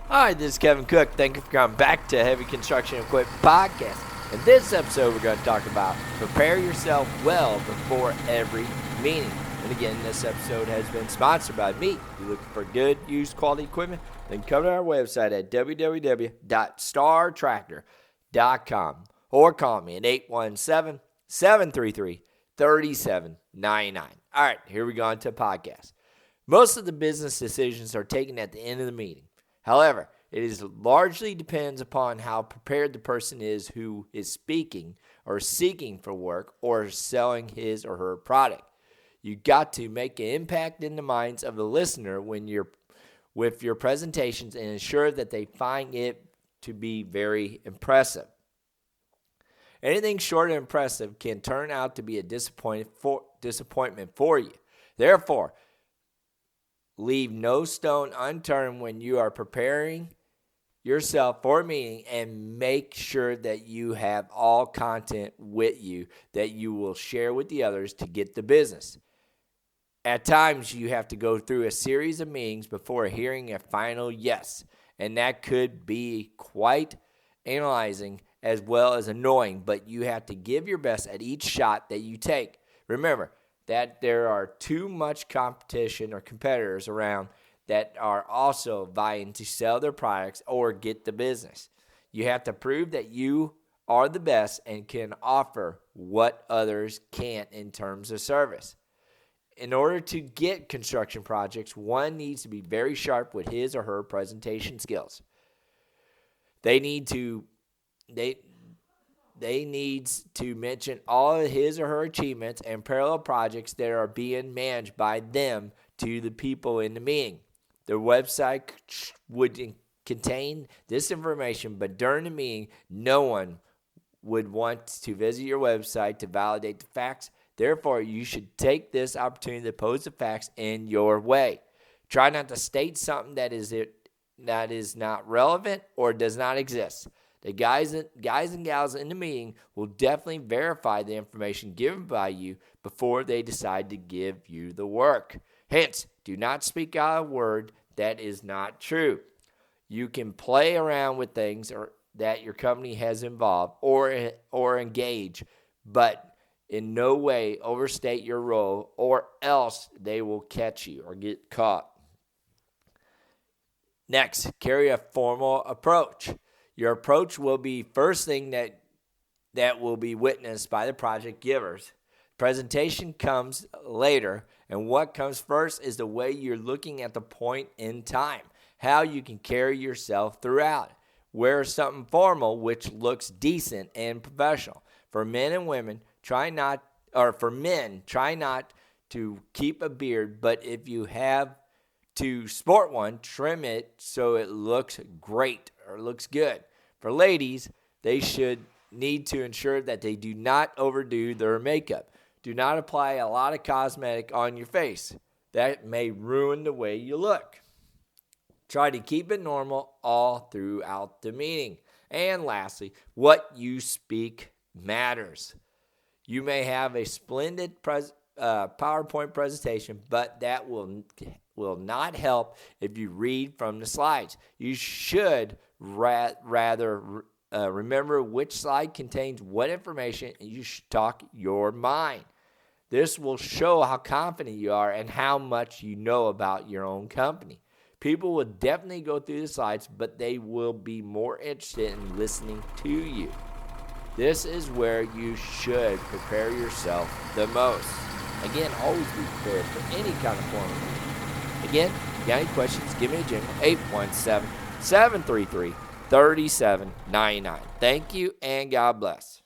Hi, this is Kevin Cook. Thank you for coming back to Heavy Construction Equipment Podcast. In this episode, we're going to talk about prepare yourself well before every meeting. And again, this episode has been sponsored by me. If you're looking for good, used, quality equipment, then come to our website at www.startractor.com or call me at 817-733-3799. All right, here we go into the podcast. Most of the business decisions are taken at the end of the meeting. However, it is largely depends upon how prepared the person is who is speaking or seeking for work or selling his or her product. You got to make an impact in the minds of the listener when you're with your presentations and ensure that they find it to be very impressive. Anything short of impressive can turn out to be a disappointment for you. Therefore, leave no stone unturned when you are preparing yourself for a meeting, and make sure that you have all content with you that you will share with the others to get the business. At times, you have to go through a series of meetings before hearing a final yes, and that could be quite agonizing as well as annoying, but you have to give your best at each shot that you take. Remember that there are too much competition or competitors around that are also vying to sell their products or get the business. You have to prove that you are the best and can offer what others can't in terms of service. In order to get construction projects, one needs to be very sharp with his or her presentation skills. They needs to mention all of his or her achievements and parallel projects that are being managed by them to the people in the meeting. Their website would contain this information, but during the meeting, no one would want to visit your website to validate the facts. Therefore, you should take this opportunity to pose the facts in your way. Try not to state something that is not relevant or does not exist. The guys and gals in the meeting will definitely verify the information given by you before they decide to give you the work. Hence, do not speak out a word that is not true. You can play around with things that your company has involved or engage, but in no way overstate your role, or else they will catch you or get caught. Next, carry a formal approach. Your approach will be first thing that will be witnessed by the project givers. Presentation comes later, and what comes first is the way you're looking at the point in time, how you can carry yourself throughout. Wear something formal which looks decent and professional. For men and women, try not to keep a beard, but if you have to sport one, trim it so it looks great or looks good. For ladies, they should need to ensure that they do not overdo their makeup. Do not apply a lot of cosmetic on your face. That may ruin the way you look. Try to keep it normal all throughout the meeting. And lastly, what you speak matters. You may have a splendid PowerPoint presentation, but that will not help if you read from the slides. You should rather remember which slide contains what information, and you should talk your mind. This will show how confident you are and how much you know about your own company. People will definitely go through the slides, but they will be more interested in listening to you. This is where you should prepare yourself the most. Again, always be prepared for any kind of form of meeting. Again, if you got any questions, give me a jingle, 817-733-3799. Thank you, and God bless.